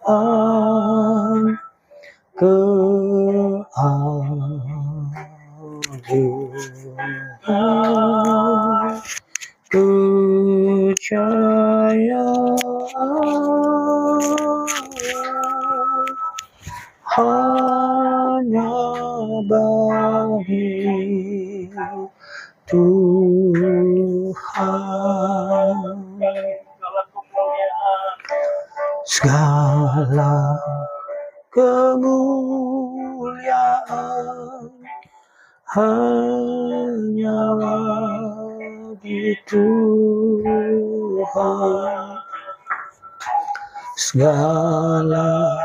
keagungan kepercayaan hanya bagi Tuhan. Segala kemuliaan hanya bagi Tuhan. Segala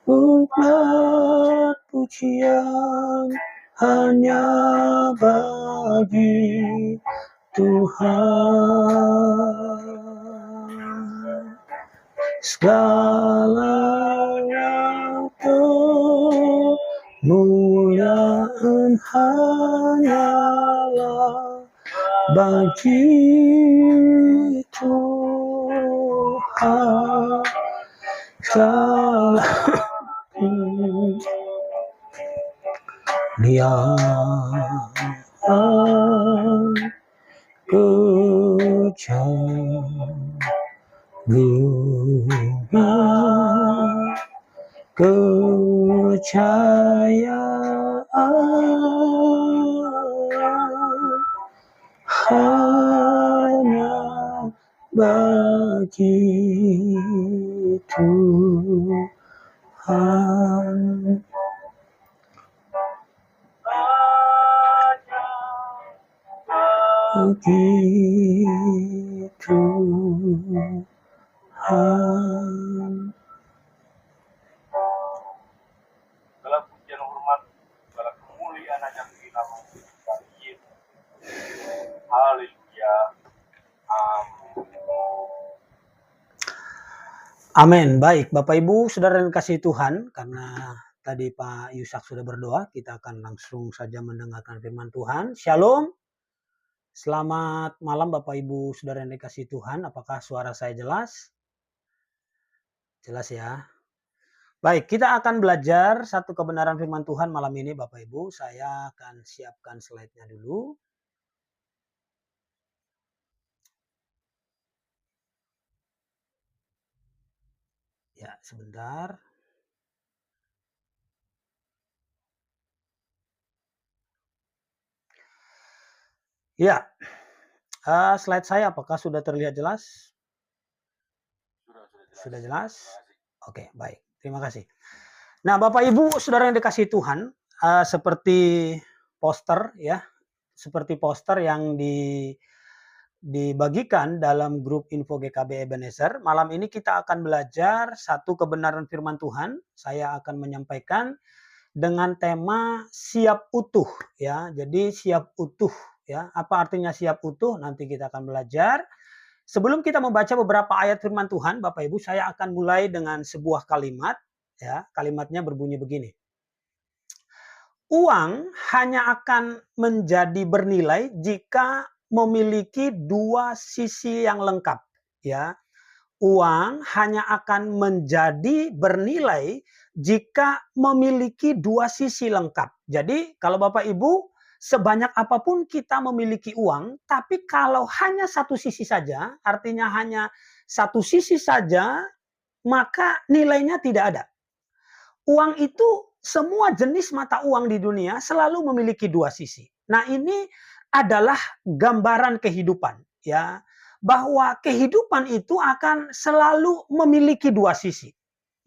nikmat pujian hanya bagi Tuhan. Segalanya kemuliaan hanyalah bagi Tuhan. Segala kemuliaan keagungan kepercayaan hanya bagi Tuhan. Bagi Tuhan. Segala pujian hormat, segala kemuliaan hanya bagi nama Tuhan Yesus. Haleluya. Amin. Baik, Bapak Ibu, saudara yang kasih Tuhan, karena tadi Pak Yusak sudah berdoa, kita akan langsung saja mendengarkan firman Tuhan. Shalom. Selamat malam Bapak Ibu, saudara yang dikasih Tuhan. Apakah suara saya jelas? Jelas ya. Baik, kita akan belajar satu kebenaran firman Tuhan malam ini Bapak Ibu. Saya akan siapkan slide-nya dulu. Ya, sebentar. Ya, slide saya apakah sudah terlihat jelas? Sudah jelas? Oke, baik. Terima kasih. Nah, Bapak Ibu, saudara yang dikasih Tuhan, seperti poster ya, seperti poster yang dibagikan dalam grup Info GKB Ebenezer. Malam ini kita akan belajar satu kebenaran firman Tuhan. Saya akan menyampaikan dengan tema siap utuh ya. Jadi siap utuh ya. Apa artinya siap utuh? Nanti kita akan belajar. Sebelum kita membaca beberapa ayat firman Tuhan, Bapak Ibu, saya akan mulai dengan sebuah kalimat ya. Kalimatnya berbunyi begini. Uang hanya akan menjadi bernilai jika memiliki dua sisi yang lengkap ya. Uang hanya akan menjadi bernilai jika memiliki dua sisi lengkap. Jadi kalau Bapak Ibu, sebanyak apapun kita memiliki uang, tapi kalau hanya satu sisi saja, artinya hanya satu sisi saja, maka nilainya tidak ada. Uang itu, semua jenis mata uang di dunia selalu memiliki dua sisi. Nah, ini adalah gambaran kehidupan ya, bahwa kehidupan itu akan selalu memiliki dua sisi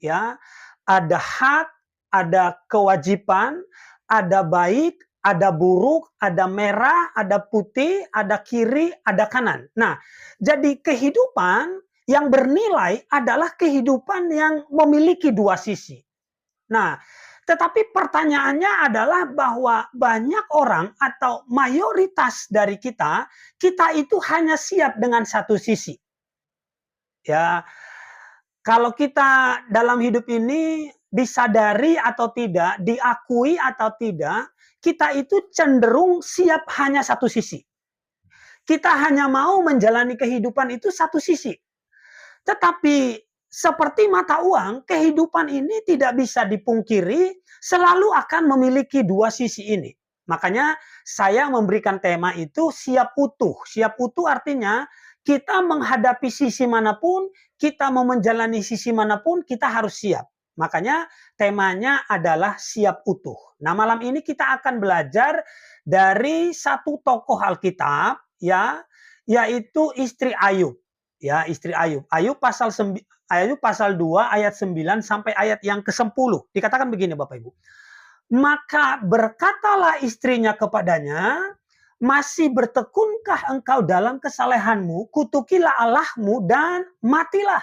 ya. Ada hak, ada kewajiban, ada baik, ada buruk, ada merah, ada putih, ada kiri, ada kanan. Nah, jadi kehidupan yang bernilai adalah kehidupan yang memiliki dua sisi. Nah, tetapi pertanyaannya adalah bahwa banyak orang atau mayoritas dari kita itu hanya siap dengan satu sisi. Ya, kalau kita dalam hidup ini disadari atau tidak, diakui atau tidak, kita itu cenderung siap hanya satu sisi. Kita hanya mau menjalani kehidupan itu satu sisi. Tetapi seperti mata uang, kehidupan ini tidak bisa dipungkiri, selalu akan memiliki dua sisi ini. Makanya saya memberikan tema itu siap utuh. Siap utuh artinya kita menghadapi sisi manapun, kita mau menjalani sisi manapun, kita harus siap. Makanya temanya adalah siap utuh. Nah, malam ini kita akan belajar dari satu tokoh Alkitab, ya, yaitu istri Ayub. Ya, istri Ayub. Ayub pasal 2 ayat 9 sampai ayat yang ke-10. Dikatakan begini Bapak Ibu. Maka berkatalah istrinya kepadanya, masih bertekunkah engkau dalam kesalehanmu, kutukilah Allahmu dan matilah.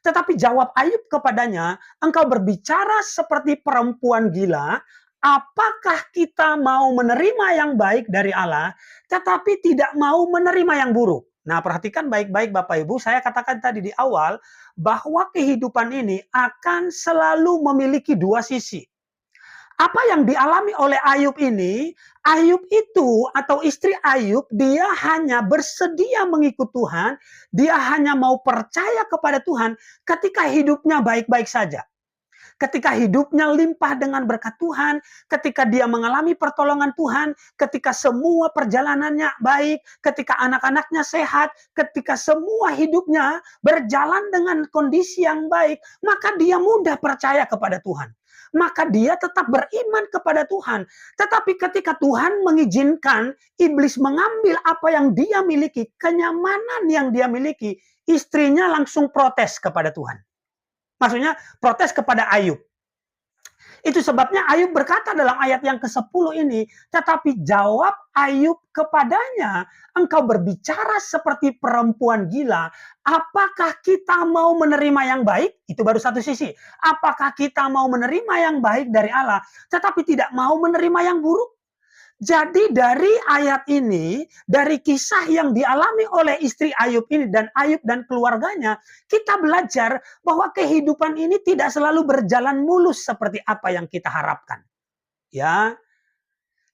Tetapi jawab Ayub kepadanya, engkau berbicara seperti perempuan gila, apakah kita mau menerima yang baik dari Allah, tetapi tidak mau menerima yang buruk. Nah, perhatikan baik-baik Bapak Ibu, saya katakan tadi di awal, bahwa kehidupan ini akan selalu memiliki dua sisi. Apa yang dialami oleh Ayub ini, Ayub itu atau istri Ayub, dia hanya bersedia mengikut Tuhan, dia hanya mau percaya kepada Tuhan ketika hidupnya baik-baik saja. Ketika hidupnya limpah dengan berkat Tuhan, ketika dia mengalami pertolongan Tuhan, ketika semua perjalanannya baik, ketika anak-anaknya sehat, ketika semua hidupnya berjalan dengan kondisi yang baik, maka dia mudah percaya kepada Tuhan. Maka dia tetap beriman kepada Tuhan. Tetapi ketika Tuhan mengizinkan iblis mengambil apa yang dia miliki, kenyamanan yang dia miliki, istrinya langsung protes kepada Tuhan. Maksudnya protes kepada Ayub. Itu sebabnya Ayub berkata dalam ayat yang ke-10 ini, tetapi jawab Ayub kepadanya, engkau berbicara seperti perempuan gila, apakah kita mau menerima yang baik? Itu baru satu sisi. Apakah kita mau menerima yang baik dari Allah, tetapi tidak mau menerima yang buruk? Jadi dari ayat ini, dari kisah yang dialami oleh istri Ayub ini dan Ayub dan keluarganya, kita belajar bahwa kehidupan ini tidak selalu berjalan mulus seperti apa yang kita harapkan. Ya,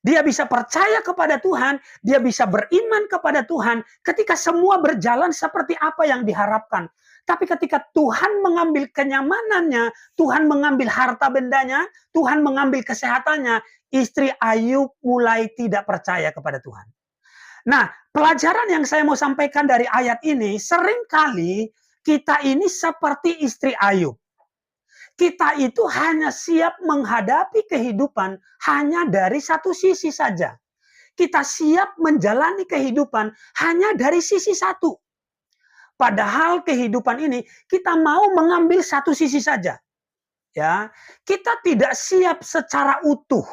dia bisa percaya kepada Tuhan, dia bisa beriman kepada Tuhan ketika semua berjalan seperti apa yang diharapkan. Tapi ketika Tuhan mengambil kenyamanannya, Tuhan mengambil harta bendanya, Tuhan mengambil kesehatannya, istri Ayub mulai tidak percaya kepada Tuhan. Nah, pelajaran yang saya mau sampaikan dari ayat ini, seringkali kita ini seperti istri Ayub. Kita itu hanya siap menghadapi kehidupan hanya dari satu sisi saja. Kita siap menjalani kehidupan hanya dari sisi satu. Padahal kehidupan ini kita mau mengambil satu sisi saja. Ya, kita tidak siap secara utuh.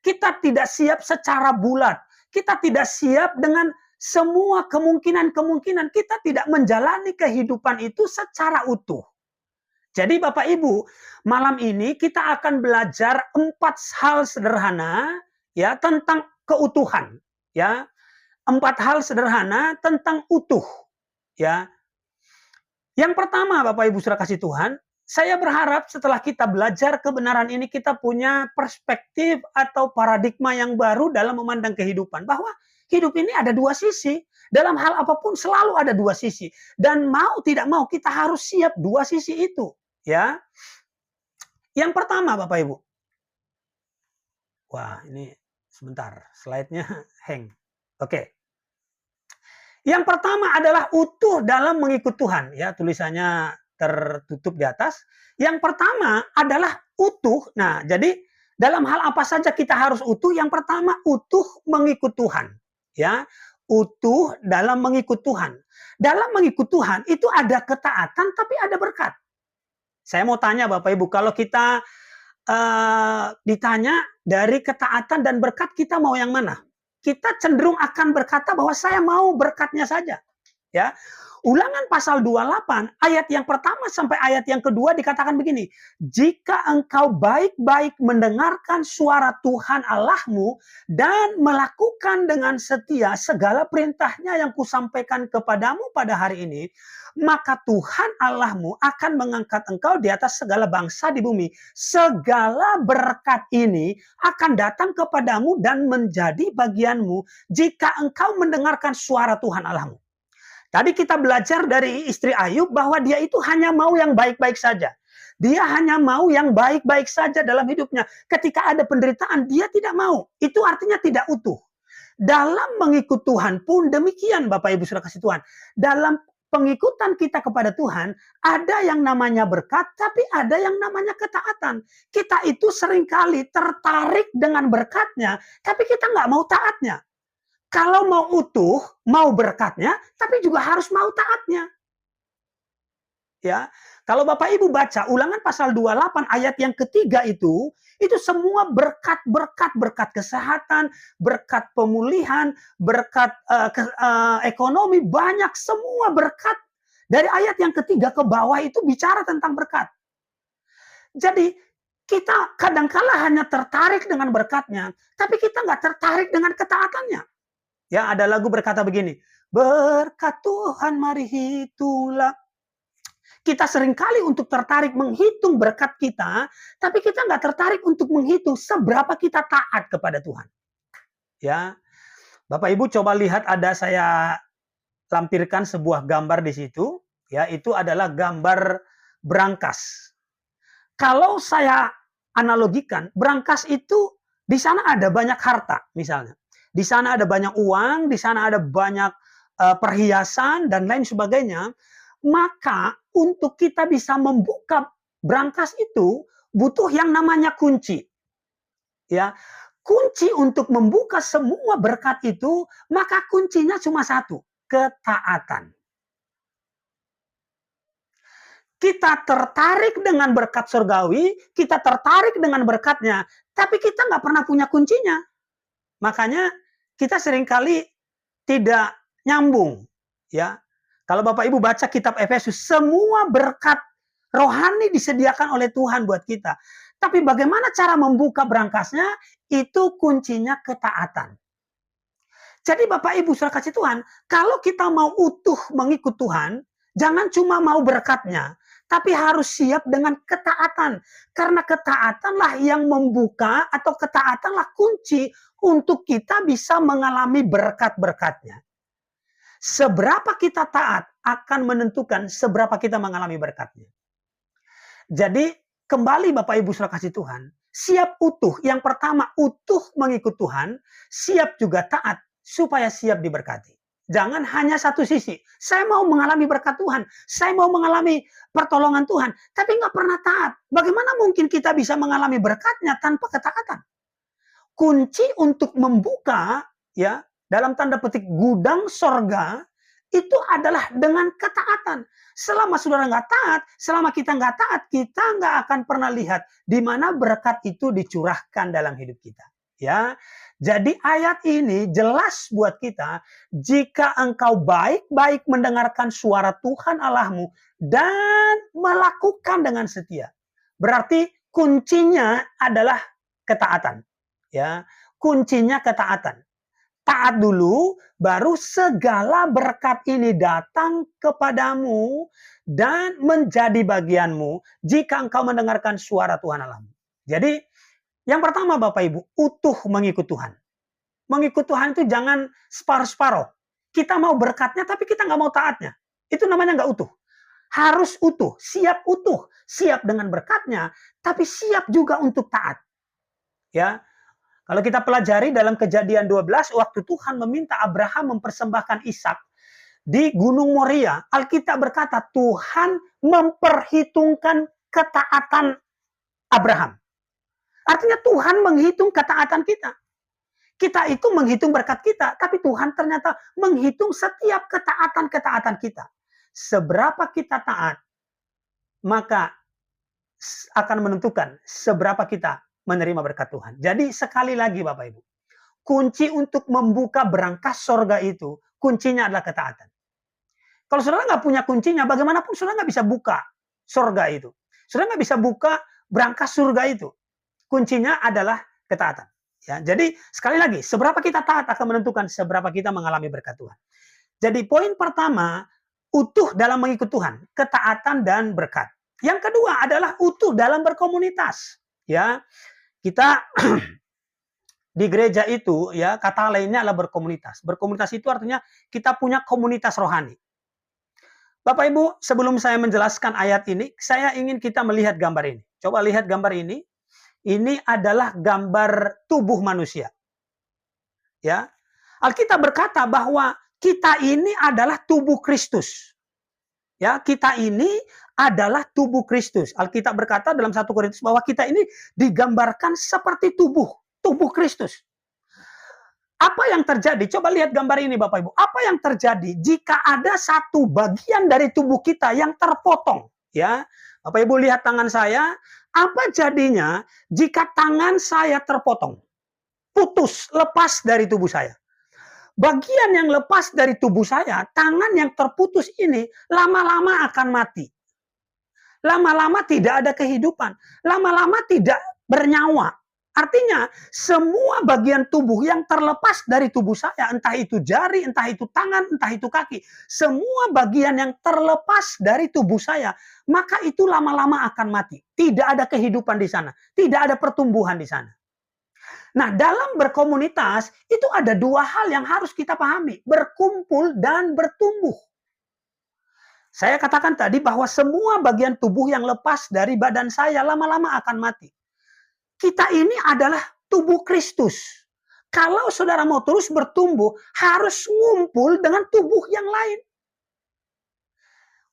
Kita tidak siap secara bulat. Kita tidak siap dengan semua kemungkinan-kemungkinan. Kita tidak menjalani kehidupan itu secara utuh. Jadi Bapak Ibu, malam ini kita akan belajar 4 hal sederhana ya tentang keutuhan, ya. 4 hal sederhana tentang utuh, ya. Yang pertama Bapak Ibu saudara kasih Tuhan, saya berharap setelah kita belajar kebenaran ini kita punya perspektif atau paradigma yang baru dalam memandang kehidupan, bahwa hidup ini ada dua sisi. Dalam hal apapun selalu ada dua sisi, dan mau tidak mau kita harus siap dua sisi itu, ya. Yang pertama Bapak Ibu. Wah, ini sebentar, slide-nya hang. Oke. Yang pertama adalah utuh dalam mengikut Tuhan, ya, tulisannya tertutup di atas. Yang pertama adalah utuh. Nah, jadi dalam hal apa saja kita harus utuh? Yang pertama utuh mengikut Tuhan, ya. Utuh dalam mengikut Tuhan. Dalam mengikut Tuhan itu ada ketaatan tapi ada berkat. Saya mau tanya Bapak Ibu, kalau kita ditanya dari ketaatan dan berkat, kita mau yang mana? Kita cenderung akan berkata bahwa saya mau berkatnya saja. Ya. Ulangan pasal 28 ayat yang pertama sampai ayat yang kedua dikatakan begini, jika engkau baik-baik mendengarkan suara Tuhan Allahmu dan melakukan dengan setia segala perintahnya yang kusampaikan kepadamu pada hari ini, maka Tuhan Allahmu akan mengangkat engkau di atas segala bangsa di bumi. Segala berkat ini akan datang kepadamu dan menjadi bagianmu jika engkau mendengarkan suara Tuhan Allahmu. Tadi kita belajar dari istri Ayub bahwa dia itu hanya mau yang baik-baik saja. Dia hanya mau yang baik-baik saja dalam hidupnya. Ketika ada penderitaan, dia tidak mau. Itu artinya tidak utuh. Dalam mengikut Tuhan pun demikian, Bapak Ibu Saudara kasih Tuhan. Dalam pengikutan kita kepada Tuhan, ada yang namanya berkat, tapi ada yang namanya ketaatan. Kita itu seringkali tertarik dengan berkatnya, tapi kita nggak mau taatnya. Kalau mau utuh, mau berkatnya, tapi juga harus mau taatnya. Ya, kalau Bapak Ibu baca Ulangan pasal 28 ayat yang ketiga itu semua berkat kesehatan, berkat pemulihan, berkat ekonomi, banyak semua berkat. Dari ayat yang ketiga ke bawah itu bicara tentang berkat. Jadi kita kadangkala hanya tertarik dengan berkatnya, tapi kita nggak tertarik dengan ketaatannya. Ya, ada lagu berkata begini, berkat Tuhan mari hitunglah. Kita seringkali untuk tertarik menghitung berkat kita, tapi kita nggak tertarik untuk menghitung seberapa kita taat kepada Tuhan. Ya, Bapak Ibu coba lihat, ada saya lampirkan sebuah gambar di situ. Ya, itu adalah gambar berangkas. Kalau saya analogikan, berangkas itu di sana ada banyak harta misalnya. Di sana ada banyak uang, di sana ada banyak perhiasan dan lain sebagainya. Maka untuk kita bisa membuka berangkas itu butuh yang namanya kunci. Ya, kunci untuk membuka semua berkat itu, maka kuncinya cuma satu, ketaatan. Kita tertarik dengan berkat surgawi, kita tertarik dengan berkatnya, tapi kita nggak pernah punya kuncinya. Makanya kita seringkali tidak nyambung. Ya, kalau Bapak Ibu baca kitab Efesus, semua berkat rohani disediakan oleh Tuhan buat kita. Tapi bagaimana cara membuka berangkasnya? Itu kuncinya ketaatan. Jadi Bapak Ibu Saudara kasih Tuhan, kalau kita mau utuh mengikut Tuhan, jangan cuma mau berkatnya, tapi harus siap dengan ketaatan. Karena ketaatanlah yang membuka, atau ketaatanlah kunci untuk kita bisa mengalami berkat-berkatnya. Seberapa kita taat akan menentukan seberapa kita mengalami berkatnya. Jadi kembali Bapak Ibu Saudara kasih Tuhan, siap utuh. Yang pertama, utuh mengikut Tuhan, siap juga taat supaya siap diberkati. Jangan hanya satu sisi. Saya mau mengalami berkat Tuhan, saya mau mengalami pertolongan Tuhan, tapi nggak pernah taat. Bagaimana mungkin kita bisa mengalami berkatnya tanpa ketaatan? Kunci untuk membuka, ya, dalam tanda petik gudang sorga, itu adalah dengan ketaatan. Selama saudara nggak taat, selama kita nggak taat, kita nggak akan pernah lihat di mana berkat itu dicurahkan dalam hidup kita. Ya, jadi ayat ini jelas buat kita, jika engkau baik-baik mendengarkan suara Tuhan Allahmu dan melakukan dengan setia. Berarti kuncinya adalah ketaatan. Ya, kuncinya ketaatan. Taat dulu, baru segala berkat ini datang kepadamu dan menjadi bagianmu jika engkau mendengarkan suara Tuhan Allahmu. Jadi, yang pertama Bapak Ibu, utuh mengikut Tuhan. Mengikut Tuhan itu jangan separuh-separuh. Kita mau berkatnya tapi kita nggak mau taatnya. Itu namanya nggak utuh. Harus utuh, siap dengan berkatnya, tapi siap juga untuk taat. Ya, kalau kita pelajari dalam Kejadian 12, waktu Tuhan meminta Abraham mempersembahkan Ishak di Gunung Moria, Alkitab berkata Tuhan memperhitungkan ketaatan Abraham. Artinya Tuhan menghitung ketaatan kita. Kita itu menghitung berkat kita, tapi Tuhan ternyata menghitung setiap ketaatan-ketaatan kita. Seberapa kita taat, maka akan menentukan seberapa kita menerima berkat Tuhan. Jadi sekali lagi Bapak Ibu, kunci untuk membuka berangkas sorga itu, kuncinya adalah ketaatan. Kalau saudara nggak punya kuncinya, bagaimanapun saudara nggak bisa buka sorga itu. Saudara nggak bisa buka berangkas surga itu. Kuncinya adalah ketaatan. Ya, jadi sekali lagi, seberapa kita taat akan menentukan seberapa kita mengalami berkat Tuhan. Jadi poin pertama, utuh dalam mengikut Tuhan, ketaatan dan berkat. Yang kedua adalah utuh dalam berkomunitas. Ya, kita di gereja itu, ya, kata lainnya adalah berkomunitas. Berkomunitas itu artinya kita punya komunitas rohani. Bapak Ibu, sebelum saya menjelaskan ayat ini, saya ingin kita melihat gambar ini. Coba lihat gambar ini. Ini adalah gambar tubuh manusia. Ya. Alkitab berkata bahwa kita ini adalah tubuh Kristus. Ya, kita ini adalah tubuh Kristus. Alkitab berkata dalam 1 Korintus bahwa kita ini digambarkan seperti tubuh Kristus. Apa yang terjadi? Coba lihat gambar ini Bapak Ibu. Apa yang terjadi jika ada satu bagian dari tubuh kita yang terpotong? Ya, Bapak Ibu lihat tangan saya. Apa jadinya jika tangan saya terpotong? Putus, lepas dari tubuh saya. Bagian yang lepas dari tubuh saya, tangan yang terputus ini lama-lama akan mati. Lama-lama tidak ada kehidupan. Lama-lama tidak bernyawa. Artinya, semua bagian tubuh yang terlepas dari tubuh saya, entah itu jari, entah itu tangan, entah itu kaki, semua bagian yang terlepas dari tubuh saya, maka itu lama-lama akan mati. Tidak ada kehidupan di sana. Tidak ada pertumbuhan di sana. Nah, dalam berkomunitas, itu ada dua hal yang harus kita pahami. Berkumpul dan bertumbuh. Saya katakan tadi bahwa semua bagian tubuh yang lepas dari badan saya lama-lama akan mati. Kita ini adalah tubuh Kristus. Kalau saudara mau terus bertumbuh, harus ngumpul dengan tubuh yang lain.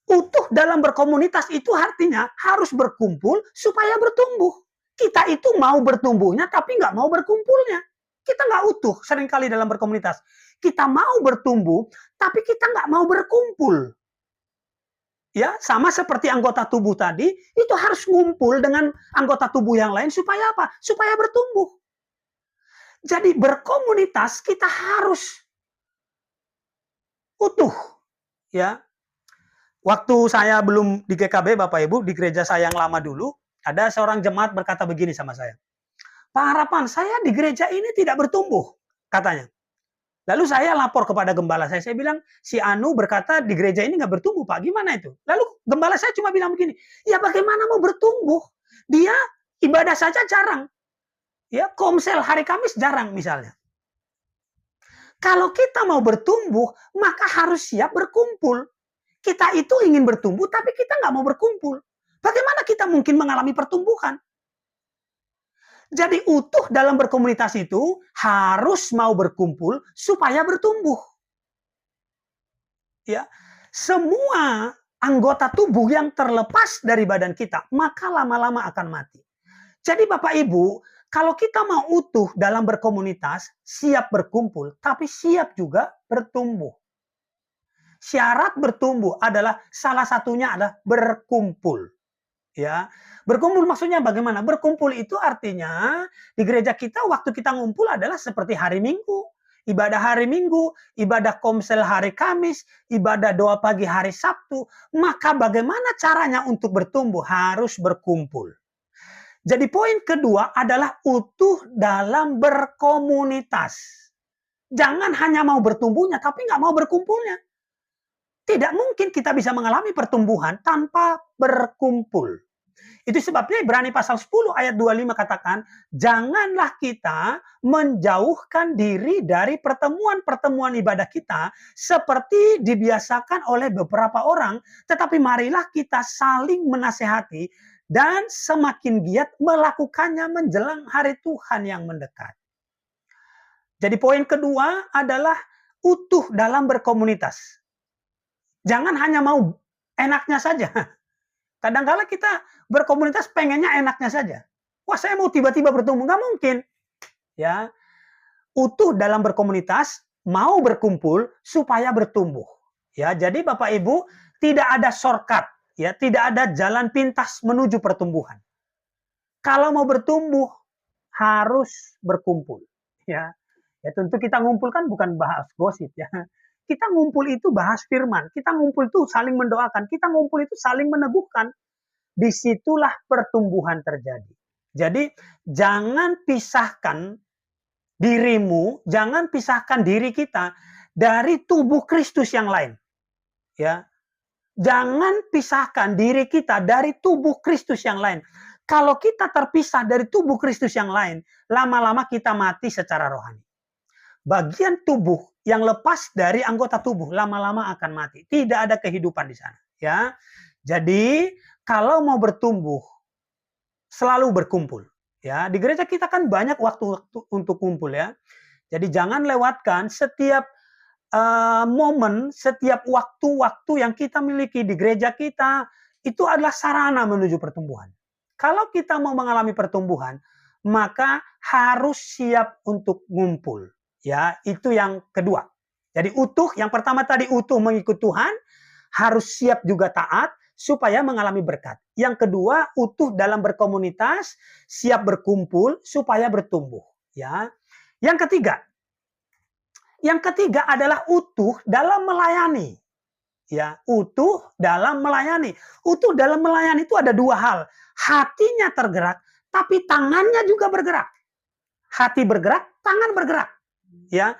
Utuh dalam berkomunitas itu artinya harus berkumpul supaya bertumbuh. Kita itu mau bertumbuhnya tapi nggak mau berkumpulnya. Kita nggak utuh seringkali dalam berkomunitas. Kita mau bertumbuh tapi kita nggak mau berkumpul. Ya, sama seperti anggota tubuh tadi, itu harus ngumpul dengan anggota tubuh yang lain supaya apa? Supaya bertumbuh. Jadi berkomunitas kita harus utuh. Ya. Waktu saya belum di GKB, Bapak Ibu, di gereja saya yang lama dulu, ada seorang jemaat berkata begini sama saya. Pak Harapan, saya di gereja ini tidak bertumbuh, katanya. Lalu saya lapor kepada gembala saya bilang, si Anu berkata di gereja ini nggak bertumbuh Pak, gimana itu? Lalu gembala saya cuma bilang begini, ya bagaimana mau bertumbuh? Dia ibadah saja jarang. Ya, komsel hari Kamis jarang misalnya. Kalau kita mau bertumbuh, maka harus siap berkumpul. Kita itu ingin bertumbuh, tapi kita nggak mau berkumpul. Bagaimana kita mungkin mengalami pertumbuhan? Jadi utuh dalam berkomunitas itu harus mau berkumpul supaya bertumbuh. Ya, semua anggota tubuh yang terlepas dari badan kita, maka lama-lama akan mati. Jadi Bapak Ibu, kalau kita mau utuh dalam berkomunitas, siap berkumpul, tapi siap juga bertumbuh. Syarat bertumbuh adalah salah satunya adalah berkumpul. Ya, berkumpul maksudnya bagaimana? Berkumpul itu artinya di gereja kita waktu kita ngumpul adalah seperti hari Minggu. Ibadah hari Minggu, ibadah komsel hari Kamis, ibadah doa pagi hari Sabtu. Maka bagaimana caranya untuk bertumbuh? Harus berkumpul. Jadi poin kedua adalah utuh dalam berkomunitas. Jangan hanya mau bertumbuhnya, tapi nggak mau berkumpulnya. Tidak mungkin kita bisa mengalami pertumbuhan tanpa berkumpul. Itu sebabnya Ibrani pasal 10 ayat 25 katakan, janganlah kita menjauhkan diri dari pertemuan-pertemuan ibadah kita seperti dibiasakan oleh beberapa orang, tetapi marilah kita saling menasehati dan semakin giat melakukannya menjelang hari Tuhan yang mendekat. Jadi poin kedua adalah utuh dalam berkomunitas. Jangan hanya mau enaknya saja. Kadang-kala kita berkomunitas pengennya enaknya saja. Wah, saya mau tiba-tiba bertumbuh. Nggak mungkin. Ya, utuh dalam berkomunitas, mau berkumpul supaya bertumbuh. Ya, jadi Bapak Ibu, tidak ada shortcut. Ya, tidak ada jalan pintas menuju pertumbuhan. Kalau mau bertumbuh, harus berkumpul. Ya, tentu kita ngumpul kan bukan bahas gosip ya. Kita ngumpul itu bahas firman. Kita ngumpul itu saling mendoakan. Kita ngumpul itu saling meneguhkan. Disitulah pertumbuhan terjadi. Jadi jangan pisahkan dirimu, jangan pisahkan diri kita dari tubuh Kristus yang lain. Ya, jangan pisahkan diri kita dari tubuh Kristus yang lain. Kalau kita terpisah dari tubuh Kristus yang lain, lama-lama kita mati secara rohani. Bagian tubuh yang lepas dari anggota tubuh lama-lama akan mati. Tidak ada kehidupan di sana. Ya. Jadi kalau mau bertumbuh selalu berkumpul. Ya, di gereja kita kan banyak waktu untuk kumpul ya. Jadi jangan lewatkan setiap momen, setiap waktu-waktu yang kita miliki di gereja kita itu adalah sarana menuju pertumbuhan. Kalau kita mau mengalami pertumbuhan, maka harus siap untuk ngumpul. Ya, itu yang kedua. Jadi utuh, yang pertama tadi utuh mengikut Tuhan, harus siap juga taat supaya mengalami berkat. Yang kedua, utuh dalam berkomunitas, siap berkumpul supaya bertumbuh. Ya. Yang ketiga adalah utuh dalam melayani. Ya, utuh dalam melayani. Utuh dalam melayani itu ada dua hal. Hatinya tergerak, tapi tangannya juga bergerak. Hati bergerak, tangan bergerak. Ya.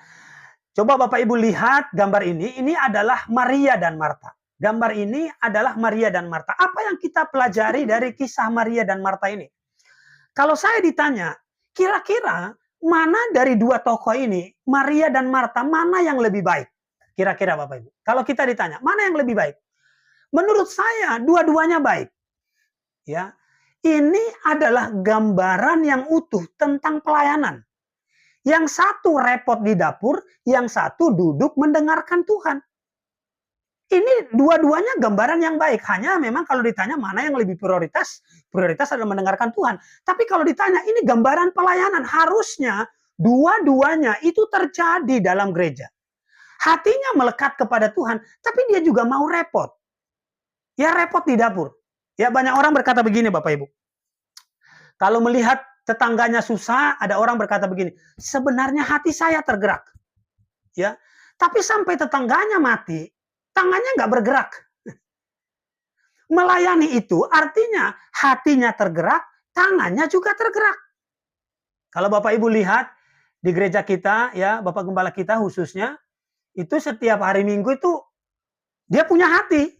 Coba Bapak Ibu lihat gambar ini. Ini adalah Maria dan Marta. Gambar ini adalah Maria dan Marta. Apa yang kita pelajari dari kisah Maria dan Marta ini? Kalau saya ditanya, kira-kira mana dari dua tokoh ini, Maria dan Marta, mana yang lebih baik? Kira-kira Bapak Ibu. Kalau kita ditanya, mana yang lebih baik? Menurut saya, dua-duanya baik. Ya, ini adalah gambaran yang utuh tentang pelayanan. Yang satu repot di dapur, yang satu duduk mendengarkan Tuhan. Ini dua-duanya gambaran yang baik. Hanya memang kalau ditanya mana yang lebih prioritas, prioritas adalah mendengarkan Tuhan. Tapi kalau ditanya ini gambaran pelayanan, harusnya dua-duanya itu terjadi dalam gereja. Hatinya melekat kepada Tuhan, tapi dia juga mau repot. Ya repot di dapur. Ya banyak orang berkata begini Bapak Ibu. Kalau melihat tetangganya susah, ada orang berkata begini, sebenarnya hati saya tergerak. Ya, tapi sampai tetangganya mati, tangannya nggak bergerak. Melayani itu artinya hatinya tergerak, tangannya juga tergerak. Kalau Bapak Ibu lihat di gereja kita, ya Bapak Gembala kita khususnya, itu setiap hari Minggu itu dia punya hati.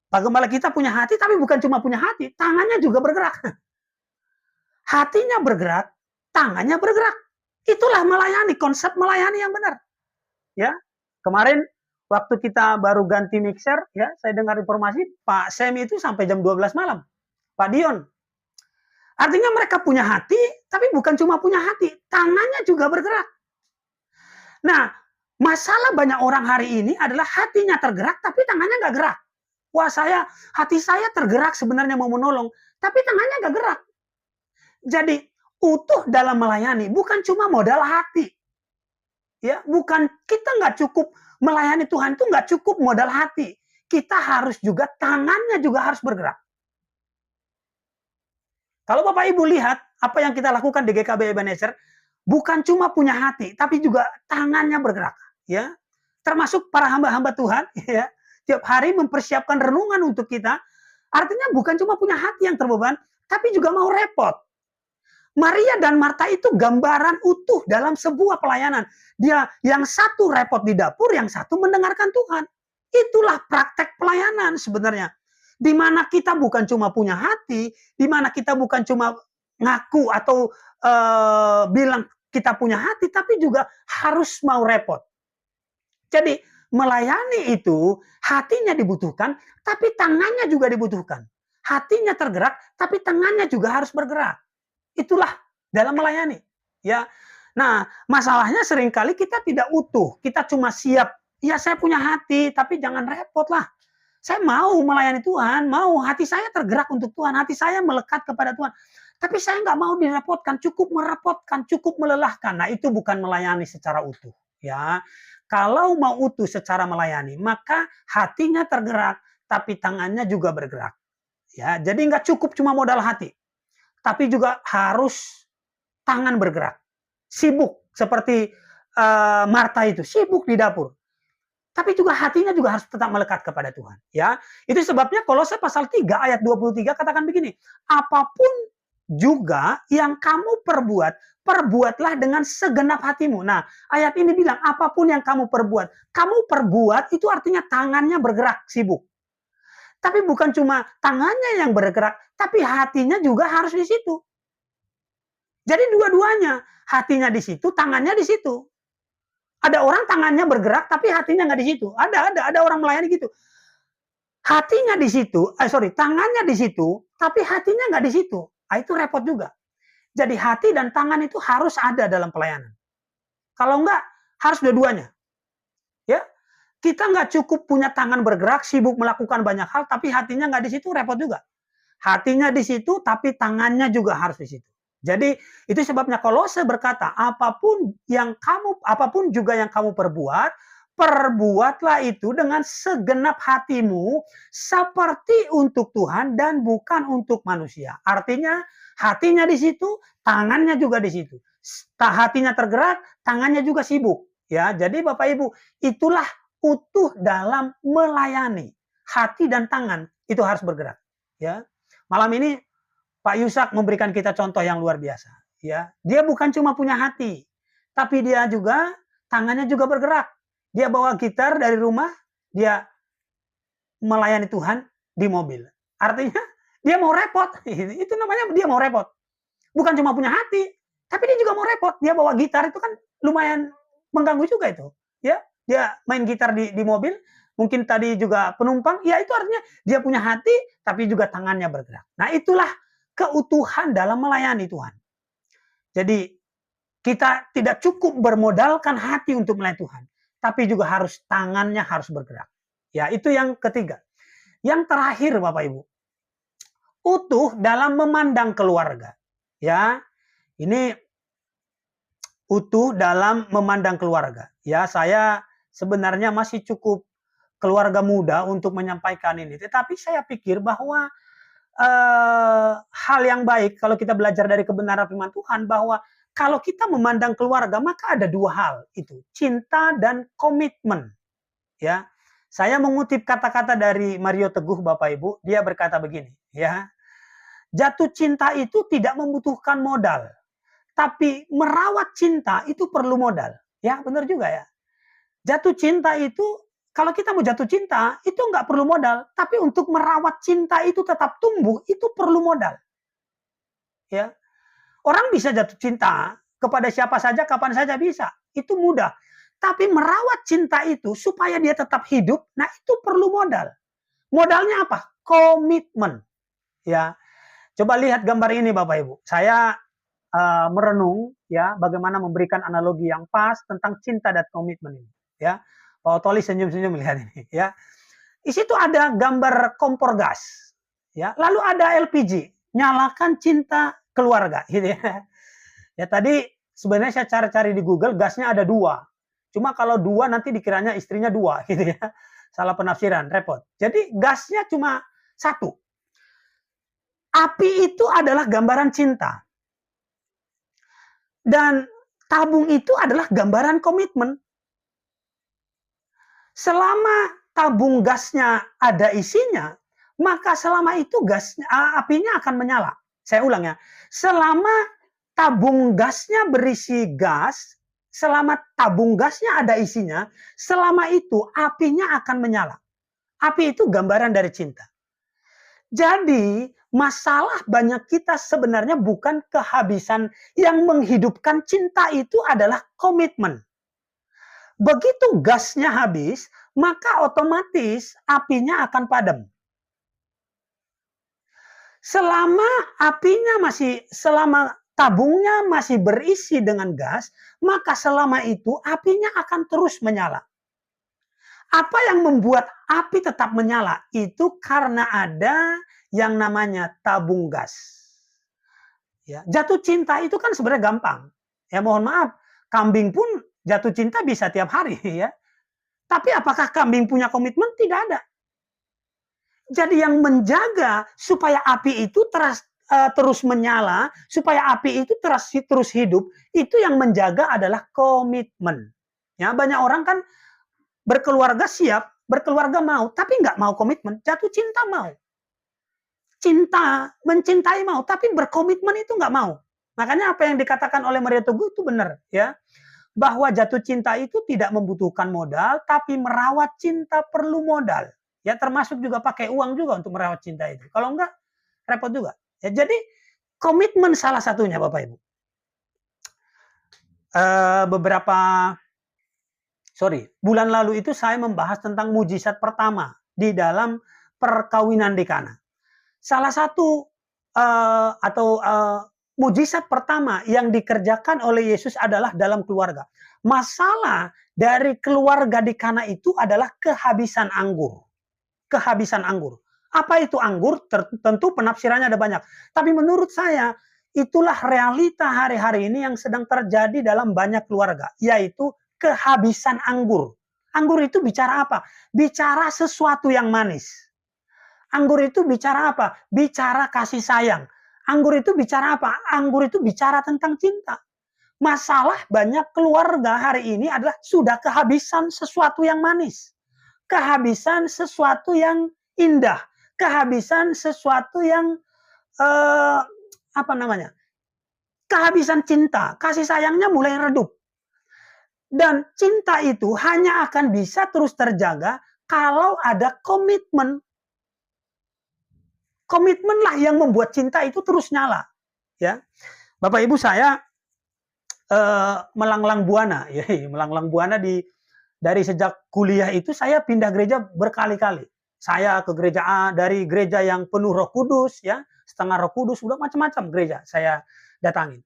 Pak Gembala kita punya hati, tapi bukan cuma punya hati, tangannya juga bergerak. Hatinya bergerak, tangannya bergerak. Itulah melayani, konsep melayani yang benar. Ya, kemarin waktu kita baru ganti mixer, ya, saya dengar informasi Pak Sem itu sampai jam 12 malam. Pak Dion. Artinya mereka punya hati, tapi bukan cuma punya hati, tangannya juga bergerak. Nah, masalah banyak orang hari ini adalah hatinya tergerak, tapi tangannya nggak gerak. Wah, hati saya tergerak sebenarnya mau menolong, tapi tangannya nggak gerak. Jadi, utuh dalam melayani bukan cuma modal hati. Ya, bukan kita nggak cukup melayani Tuhan itu nggak cukup modal hati. Kita harus juga tangannya juga harus bergerak. Kalau Bapak Ibu lihat apa yang kita lakukan di GKB Ebenezer, bukan cuma punya hati, tapi juga tangannya bergerak. Ya, termasuk para hamba-hamba Tuhan, ya, tiap hari mempersiapkan renungan untuk kita. Artinya bukan cuma punya hati yang terbeban, tapi juga mau repot. Maria dan Marta itu gambaran utuh dalam sebuah pelayanan. Dia yang satu repot di dapur, yang satu mendengarkan Tuhan. Itulah praktek pelayanan sebenarnya. Di mana kita bukan cuma punya hati, di mana kita bukan cuma ngaku atau bilang kita punya hati, tapi juga harus mau repot. Jadi melayani itu hatinya dibutuhkan, tapi tangannya juga dibutuhkan. Hatinya tergerak, tapi tangannya juga harus bergerak. Itulah dalam melayani. Ya. Nah, masalahnya seringkali kita tidak utuh. Kita cuma siap. Ya, saya punya hati, tapi jangan repot lah. Saya mau melayani Tuhan, mau hati saya tergerak untuk Tuhan, hati saya melekat kepada Tuhan. Tapi saya nggak mau direpotkan, cukup merepotkan, cukup melelahkan. Nah, itu bukan melayani secara utuh. Ya, kalau mau utuh secara melayani, maka hatinya tergerak, tapi tangannya juga bergerak. Ya, jadi nggak cukup cuma modal hati. Tapi juga harus tangan bergerak. Sibuk seperti Marta itu, sibuk di dapur. Tapi juga hatinya juga harus tetap melekat kepada Tuhan. Ya, itu sebabnya Kolose pasal 3 ayat 23 katakan begini, apapun juga yang kamu perbuat, perbuatlah dengan segenap hatimu. Nah, ayat ini bilang apapun yang kamu perbuat itu artinya tangannya bergerak, sibuk. Tapi bukan cuma tangannya yang bergerak, tapi hatinya juga harus di situ. Jadi dua-duanya, hatinya di situ, tangannya di situ. Ada orang tangannya bergerak, tapi hatinya nggak di situ. Ada orang melayani gitu. hatinya di situ, tangannya di situ, tapi hatinya nggak di situ. Nah, itu repot juga. Jadi hati dan tangan itu harus ada dalam pelayanan. Kalau enggak, harus dua-duanya. Ya, kita nggak cukup punya tangan bergerak, sibuk melakukan banyak hal, tapi hatinya nggak di situ, repot juga. Hatinya di situ, tapi tangannya juga harus di situ. Jadi itu sebabnya Kolose berkata, apapun juga yang kamu perbuat, perbuatlah itu dengan segenap hatimu seperti untuk Tuhan dan bukan untuk manusia. Artinya hatinya di situ, tangannya juga di situ. Hatinya tergerak, tangannya juga sibuk. Ya, jadi Bapak Ibu, itulah utuh dalam melayani. Hati dan tangan itu harus bergerak. Ya, malam ini Pak Yusak memberikan kita contoh yang luar biasa. Ya, dia bukan cuma punya hati, tapi dia juga tangannya juga bergerak. Dia bawa gitar dari rumah, dia melayani Tuhan di mobil. Artinya dia mau repot. Itu namanya dia mau repot. Bukan cuma punya hati, tapi dia juga mau repot. Dia bawa gitar itu kan lumayan mengganggu juga itu. Ya, dia main gitar di mobil, mungkin tadi juga penumpang, ya itu artinya dia punya hati, tapi juga tangannya bergerak. Nah, itulah keutuhan dalam melayani Tuhan. Jadi kita tidak cukup bermodalkan hati untuk melayani Tuhan, tapi juga harus tangannya harus bergerak. Ya, itu yang ketiga. Yang terakhir Bapak Ibu, utuh dalam memandang keluarga. Ya, ini utuh dalam memandang keluarga. Ya, saya sebenarnya masih cukup keluarga muda untuk menyampaikan ini. Tetapi saya pikir bahwa hal yang baik kalau kita belajar dari kebenaran firman Tuhan bahwa kalau kita memandang keluarga maka ada dua hal itu, cinta dan komitmen. Ya. Saya mengutip kata-kata dari Mario Teguh Bapak Ibu, dia berkata begini, ya. Jatuh cinta itu tidak membutuhkan modal, tapi merawat cinta itu perlu modal. Ya, benar juga ya. Jatuh cinta itu, kalau kita mau jatuh cinta, itu nggak perlu modal. Tapi untuk merawat cinta itu tetap tumbuh, itu perlu modal. Ya, orang bisa jatuh cinta kepada siapa saja, kapan saja bisa. Itu mudah. Tapi merawat cinta itu supaya dia tetap hidup, nah itu perlu modal. Modalnya apa? Komitmen. Ya, coba lihat gambar ini Bapak Ibu. Saya merenung ya bagaimana memberikan analogi yang pas tentang cinta dan komitmen ini. Ya, Pak Otoli senyum-senyum melihat ini. Ya, di situ ada gambar kompor gas. Ya, lalu ada LPG. Nyalakan cinta keluarga, gitu ya. Ya tadi sebenarnya saya cari-cari di Google gasnya ada dua. Cuma kalau dua nanti dikiranya istrinya dua, gitu ya. Salah penafsiran, repot. Jadi gasnya cuma satu. Api itu adalah gambaran cinta. Dan tabung itu adalah gambaran komitmen. Selama tabung gasnya ada isinya, maka selama itu apinya akan menyala. Saya ulang ya. Selama tabung gasnya berisi gas, selama tabung gasnya ada isinya, selama itu apinya akan menyala. Api itu gambaran dari cinta. Jadi masalah banyak kita sebenarnya bukan kehabisan, yang menghidupkan cinta itu adalah komitmen. Begitu gasnya habis, maka otomatis apinya akan padam. Selama tabungnya masih berisi dengan gas, maka selama itu apinya akan terus menyala. Apa yang membuat api tetap menyala? Itu karena ada yang namanya tabung gas. Ya, jatuh cinta itu kan sebenarnya gampang. Ya mohon maaf, kambing pun jatuh cinta bisa tiap hari ya. Tapi apakah kambing punya komitmen? Tidak ada. Jadi yang menjaga supaya api itu terus menyala, supaya api itu terus hidup, itu yang menjaga adalah komitmen. Ya, banyak orang kan berkeluarga siap, berkeluarga mau, tapi nggak mau komitmen. Jatuh cinta mau. Mencintai mau, tapi berkomitmen itu nggak mau. Makanya apa yang dikatakan oleh Mario Teguh itu benar, ya. Bahwa jatuh cinta itu tidak membutuhkan modal, tapi merawat cinta perlu modal. Ya termasuk juga pakai uang juga untuk merawat cinta itu. Kalau enggak, repot juga. Ya, jadi komitmen salah satunya Bapak Ibu. Bulan lalu itu saya membahas tentang mujizat pertama di dalam perkawinan di Kana. Salah satu mujizat pertama yang dikerjakan oleh Yesus adalah dalam keluarga. Masalah dari keluarga di Kana itu adalah kehabisan anggur. Kehabisan anggur. Apa itu anggur? Tentu penafsirannya ada banyak. Tapi menurut saya, itulah realita hari-hari ini yang sedang terjadi dalam banyak keluarga, yaitu kehabisan anggur. Anggur itu bicara apa? Bicara sesuatu yang manis. Anggur itu bicara apa? Bicara kasih sayang. Anggur itu bicara apa? Anggur itu bicara tentang cinta. Masalah banyak keluarga hari ini adalah sudah kehabisan sesuatu yang manis. Kehabisan sesuatu yang indah. Kehabisan sesuatu yang kehabisan cinta. Kasih sayangnya mulai redup. Dan cinta itu hanya akan bisa terus terjaga kalau ada komitmen. Komitmenlah yang membuat cinta itu terus nyala. Ya, Bapak Ibu, saya melanglang buana, melanglang buana dari sejak kuliah itu saya pindah gereja berkali-kali. Saya ke gereja A, dari gereja yang penuh Roh Kudus, ya, setengah Roh Kudus, udah macam-macam gereja saya datangin.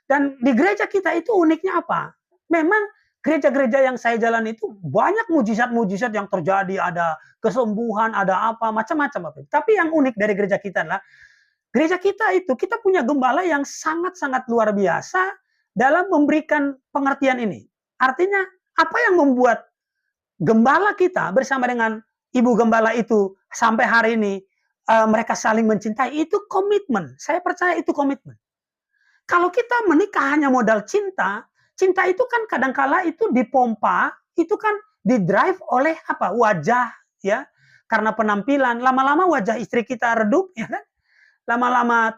Dan di gereja kita itu uniknya apa? Memang gereja-gereja yang saya jalan itu banyak mujizat-mujizat yang terjadi, ada kesembuhan, ada apa, macam-macam. Tapi yang unik dari gereja kita adalah gereja kita itu, kita punya gembala yang sangat-sangat luar biasa dalam memberikan pengertian ini. Artinya, apa yang membuat gembala kita bersama dengan ibu gembala itu sampai hari ini mereka saling mencintai, itu komitmen. Saya percaya itu komitmen. Kalau kita menikah hanya modal cinta, cinta itu kan kadangkala itu dipompa, itu kan didrive oleh apa? Wajah, ya. Karena penampilan, lama-lama wajah istri kita redup, ya kan? Lama-lama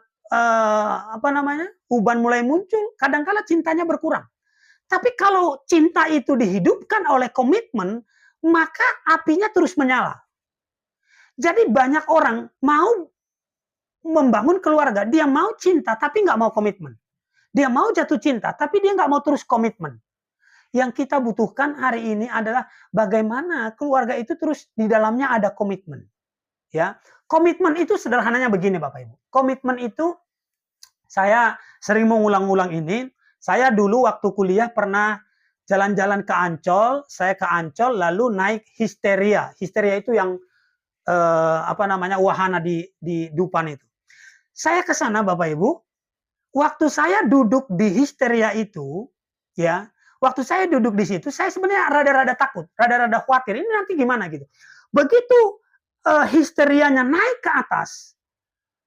uban mulai muncul, kadangkala cintanya berkurang. Tapi kalau cinta itu dihidupkan oleh komitmen, maka apinya terus menyala. Jadi banyak orang mau membangun keluarga, dia mau cinta tapi nggak mau komitmen. Dia mau jatuh cinta tapi dia nggak mau terus komitmen. Yang kita butuhkan hari ini adalah bagaimana keluarga itu terus di dalamnya ada komitmen. Ya, komitmen itu sederhananya begini Bapak Ibu. Komitmen itu saya sering mengulang-ulang ini. Saya dulu waktu kuliah pernah jalan-jalan ke Ancol, saya ke Ancol lalu naik Histeria. Histeria itu yang wahana di Dupan itu. Saya ke sana Bapak Ibu. Waktu saya duduk di Histeria itu, ya, waktu saya duduk di situ, saya sebenarnya rada-rada takut, rada-rada khawatir. Ini nanti gimana gitu. Begitu histerianya naik ke atas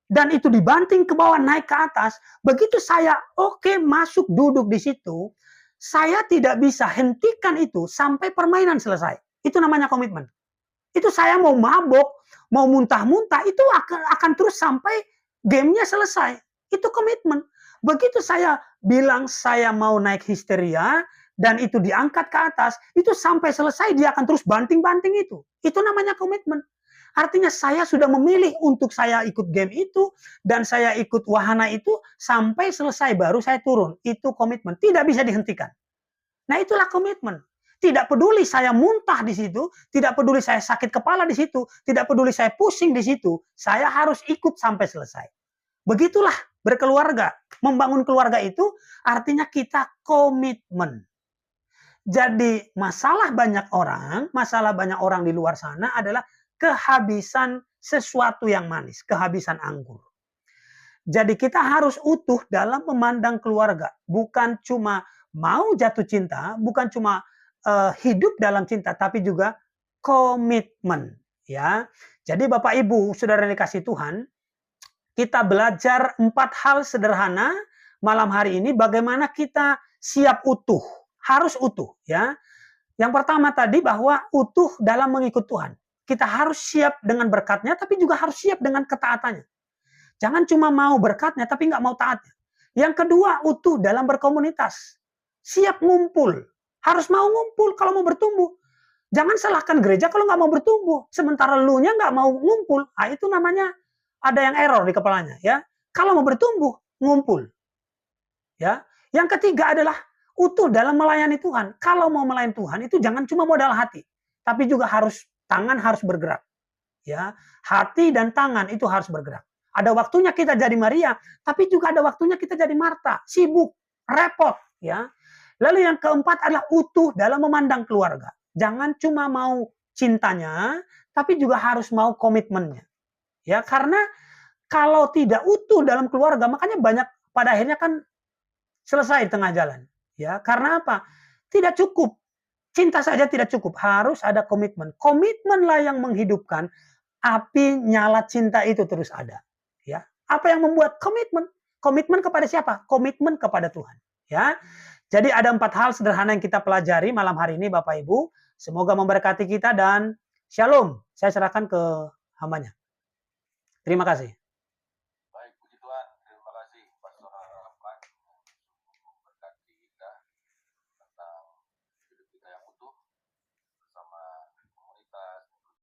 dan itu dibanting ke bawah naik ke atas, begitu saya masuk duduk di situ, saya tidak bisa hentikan itu sampai permainan selesai. Itu namanya komitmen. Itu saya mau mabok, mau muntah-muntah, itu akan terus sampai gamenya selesai. Itu komitmen. Begitu saya bilang saya mau naik Histeria dan itu diangkat ke atas, itu sampai selesai dia akan terus banting-banting itu. Itu namanya komitmen. Artinya saya sudah memilih untuk saya ikut game itu dan saya ikut wahana itu sampai selesai baru saya turun. Itu komitmen. Tidak bisa dihentikan. Nah, itulah komitmen. Tidak peduli saya muntah di situ, tidak peduli saya sakit kepala di situ, tidak peduli saya pusing di situ, saya harus ikut sampai selesai. Begitulah berkeluarga. Membangun keluarga itu artinya kita komitmen. Jadi masalah banyak orang di luar sana adalah kehabisan sesuatu yang manis, kehabisan anggur. Jadi kita harus utuh dalam memandang keluarga, bukan cuma mau jatuh cinta, bukan cuma hidup dalam cinta, tapi juga komitmen. Ya, jadi Bapak Ibu, saudara dikasih Tuhan, kita belajar 4 hal sederhana malam hari ini, bagaimana kita siap utuh, harus utuh. Ya, yang pertama tadi bahwa utuh dalam mengikut Tuhan. Kita harus siap dengan berkatnya, tapi juga harus siap dengan ketaatannya. Jangan cuma mau berkatnya, tapi nggak mau taatnya. Yang kedua, utuh dalam berkomunitas. Siap ngumpul. Harus mau ngumpul kalau mau bertumbuh. Jangan salahkan gereja kalau nggak mau bertumbuh. Sementara lu-nya nggak mau ngumpul. Nah, itu namanya ada yang error di kepalanya. Ya, kalau mau bertumbuh, ngumpul. Ya. Yang ketiga adalah utuh dalam melayani Tuhan. Kalau mau melayani Tuhan, itu jangan cuma modal hati. Tapi juga tangan harus bergerak. Ya, hati dan tangan itu harus bergerak. Ada waktunya kita jadi Maria, tapi juga ada waktunya kita jadi Marta, sibuk, repot, ya. Lalu yang keempat adalah utuh dalam memandang keluarga. Jangan cuma mau cintanya, tapi juga harus mau komitmennya. Ya, karena kalau tidak utuh dalam keluarga, makanya banyak pada akhirnya kan selesai di tengah jalan. Ya, karena apa? Tidak cukup. Cinta saja tidak cukup, harus ada komitmen. Komitmenlah yang menghidupkan api nyala cinta itu terus ada. Ya, apa yang membuat komitmen? Komitmen kepada siapa? Komitmen kepada Tuhan. Ya, jadi ada 4 hal sederhana yang kita pelajari malam hari ini, Bapak Ibu. Semoga memberkati kita dan shalom. Saya serahkan ke hambanya. Terima kasih.